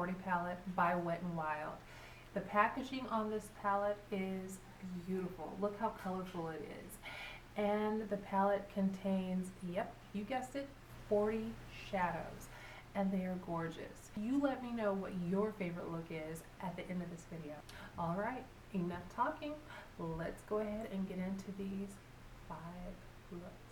40 palette by Wet n Wild. The packaging on this palette is beautiful. Look how colorful it is. And the palette contains, yep, you guessed it, 40 shadows. And they are gorgeous. You let me know what your favorite look is at the end of this video. All right, enough talking. Let's go ahead and get into these 5 looks.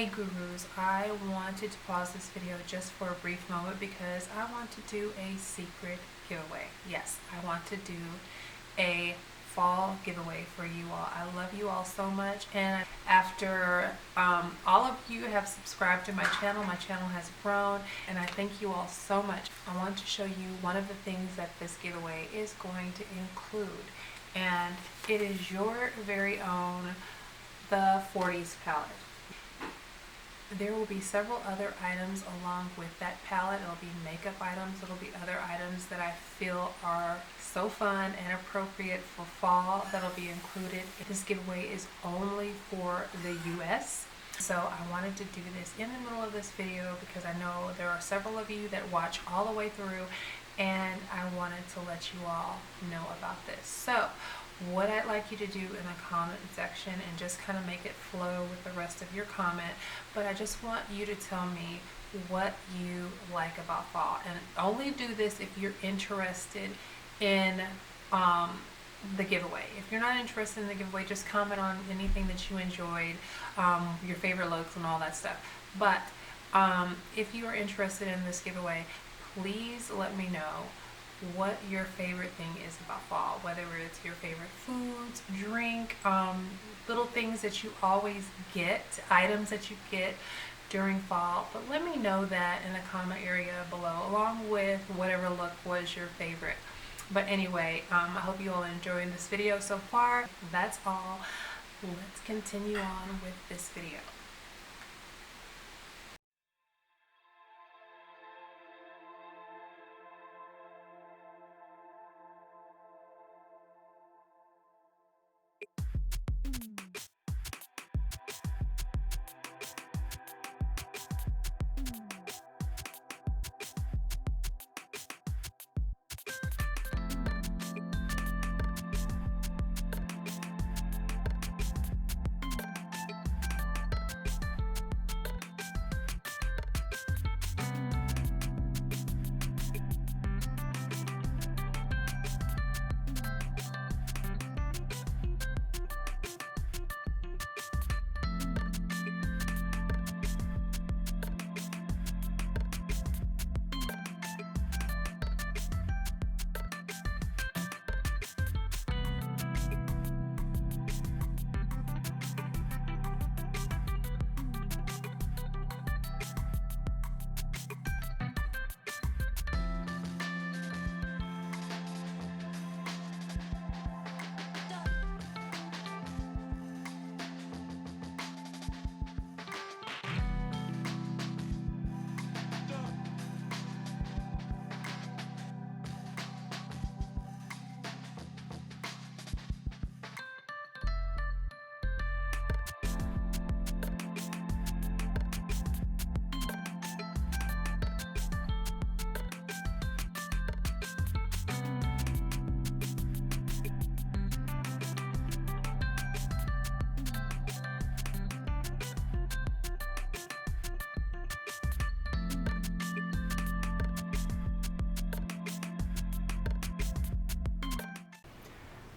Hey Gurus, I wanted to pause this video just for a brief moment because I want to do a secret giveaway. Yes, I want to do a fall giveaway for you all. I love you all so much, and after all of you have subscribed to my channel has grown, and I thank you all so much. I want to show you one of the things that this giveaway is going to include, and it is your very own the 40s palette. There will be several other items along with that palette. It'll be makeup items. It'll be other items that I feel are so fun and appropriate for fall that'll be included. This giveaway is only for the US. So I wanted to do this in the middle of this video because I know there are several of you that watch all the way through, and I wanted to let you all know about this. So what I'd like you to do in the comment section, and just kind of make it flow with the rest of your comment, but I just want you to tell me what you like about fall, and only do this if you're interested in the giveaway. If you're not interested in the giveaway, just comment on anything that you enjoyed, your favorite looks and all that stuff. But if you are interested in this giveaway, please let me know what your favorite thing is about fall, whether it's your favorite foods, drink, little things that you always get, items that you get during fall. But let me know that in the comment area below, along with whatever look was your favorite. But anyway, I hope you all enjoyed this video so far. That's all. Let's continue on with this video.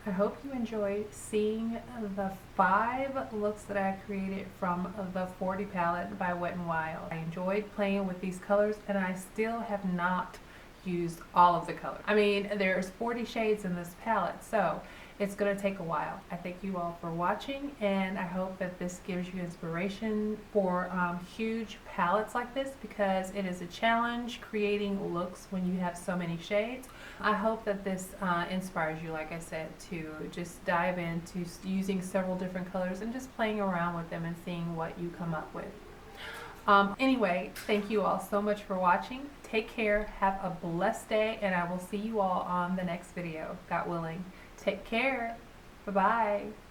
I hope you enjoyed seeing the 5 looks that I created from the 40 palette by Wet n Wild. I enjoyed playing with these colors, and I still have not used all of the colors. I mean, there's 40 shades in this palette, so it's going to take a while. I thank you all for watching, and I hope that this gives you inspiration for huge palettes like this, because it is a challenge creating looks when you have so many shades. I hope that this inspires you, like I said, to just dive into using several different colors and just playing around with them and seeing what you come up with. Anyway, thank you all so much for watching. Take care, have a blessed day, and I will see you all on the next video, God willing. Take care. Bye-bye.